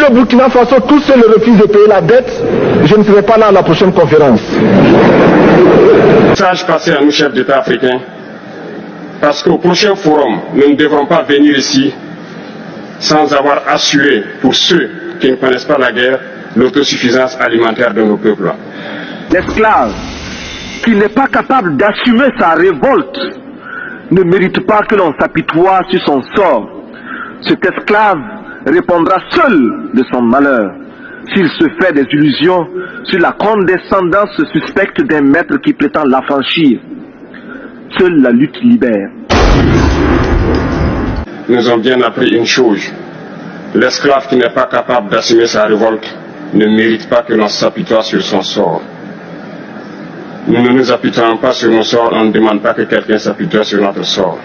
le Burkina Faso tout seul refuse de payer la dette, je ne serai pas là à la prochaine conférence. Message passé à nous chefs d'État africains, parce qu'au prochain forum, nous ne devrons pas venir ici sans avoir assuré, pour ceux qui ne connaissent pas la guerre, l'autosuffisance alimentaire de nos peuples. L'esclave qui n'est pas capable d'assumer sa révolte ne mérite pas que l'on s'apitoie sur son sort. Cet esclave répondra seul de son malheur s'il se fait des illusions sur la condescendance suspecte d'un maître qui prétend l'affranchir. Seule la lutte libère. Nous avons bien appris une chose. L'esclave qui n'est pas capable d'assumer sa révolte ne mérite pas que l'on s'apitoie sur son sort. Nous ne nous apitoyons pas sur nos sorts, on ne demande pas que quelqu'un s'apitoie sur notre sort.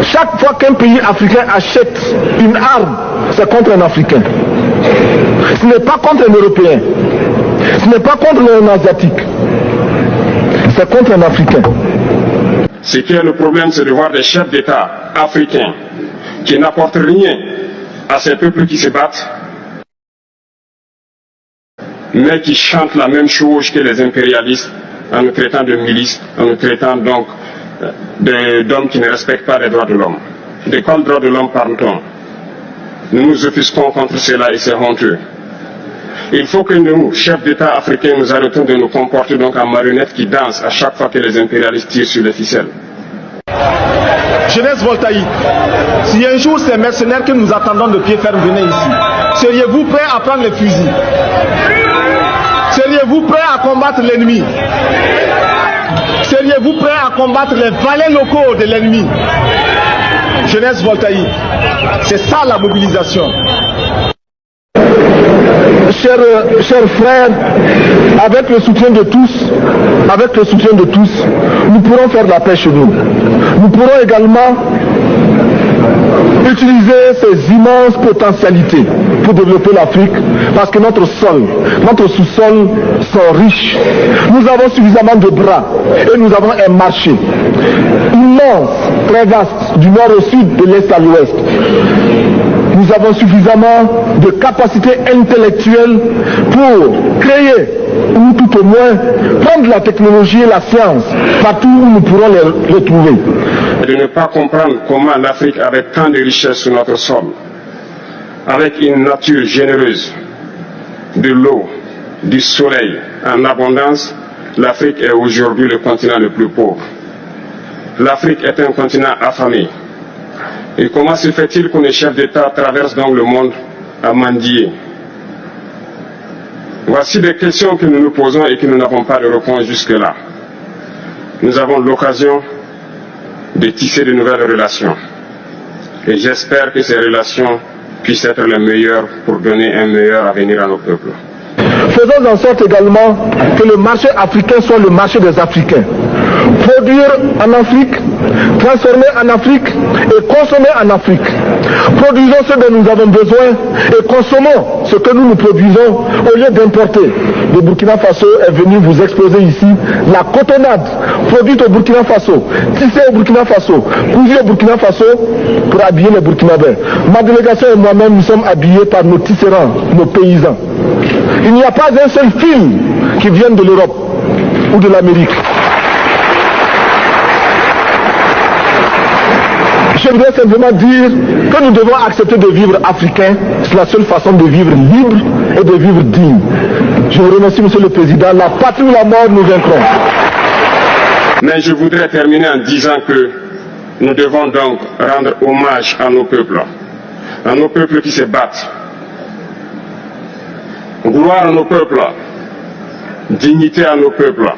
Chaque fois qu'un pays africain achète une arme, c'est contre un Africain. Ce n'est pas contre un Européen. Ce n'est pas contre un Asiatique. C'est contre un Africain. Ce qui est le problème, c'est de voir des chefs d'État africains qui n'apportent rien à ces peuples qui se battent, mais qui chantent la même chose que les impérialistes en nous traitant de milices, en nous traitant donc d'hommes qui ne respectent pas les droits de l'homme. De quels droits de l'homme parle-t-on? Nous nous offusquons contre cela et c'est honteux. Il faut que nous, chefs d'État africains, nous arrêtons de nous comporter donc en marionnettes qui dansent à chaque fois que les impérialistes tirent sur les ficelles. Jeunesse voltaïque, si un jour ces mercenaires que nous attendons de pied ferme venaient ici, seriez-vous prêts à prendre les fusils? Seriez-vous prêts à combattre l'ennemi? Seriez-vous prêts à combattre les valets locaux de l'ennemi? Jeunesse voltaïque, c'est ça la mobilisation. Chers frères, avec le soutien de tous, nous pourrons faire la paix chez nous. Nous pourrons également utiliser ces immenses potentialités pour développer l'Afrique, parce que notre sol, notre sous-sol sont riches. Nous avons suffisamment de bras et nous avons un marché immense, très vaste, du nord au sud, de l'est à l'ouest. Nous avons suffisamment de capacités intellectuelles pour créer, ou tout au moins prendre la technologie et la science partout où nous pourrons les trouver. De ne pas comprendre comment l'Afrique, avec tant de richesses sur notre sol, avec une nature généreuse, de l'eau, du soleil en abondance, l'Afrique est aujourd'hui le continent le plus pauvre. L'Afrique est un continent affamé. Et comment se fait-il que les chefs d'État traversent donc le monde à mendier? Voici des questions que nous nous posons et que nous n'avons pas de réponse jusque-là. Nous avons l'occasion de tisser de nouvelles relations. Et j'espère que ces relations puissent être les meilleures pour donner un meilleur avenir à nos peuples. Faisons en sorte également que le marché africain soit le marché des Africains. Produire en Afrique, transformer en Afrique et consommer en Afrique. Produisons ce dont nous avons besoin et consommons ce que nous produisons au lieu d'importer. Le Burkina Faso est venu vous exposer ici la cotonnade produite au Burkina Faso, tissée au Burkina Faso, cousue au Burkina Faso pour habiller les Burkinabés. Ma délégation et moi-même, nous sommes habillés par nos tisserands, nos paysans. Il n'y a pas un seul fil qui vienne de l'Europe ou de l'Amérique. Je voudrais simplement dire que nous devons accepter de vivre africain. C'est la seule façon de vivre libre et de vivre digne. Je vous remercie, Monsieur le Président. La patrie ou la mort, nous vaincrons. Mais je voudrais terminer en disant que nous devons donc rendre hommage à nos peuples qui se battent. Gloire à nos peuples, dignité à nos peuples,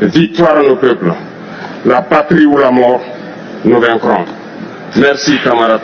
victoire à nos peuples. La patrie ou la mort, nous vaincrons. Merci, camarades.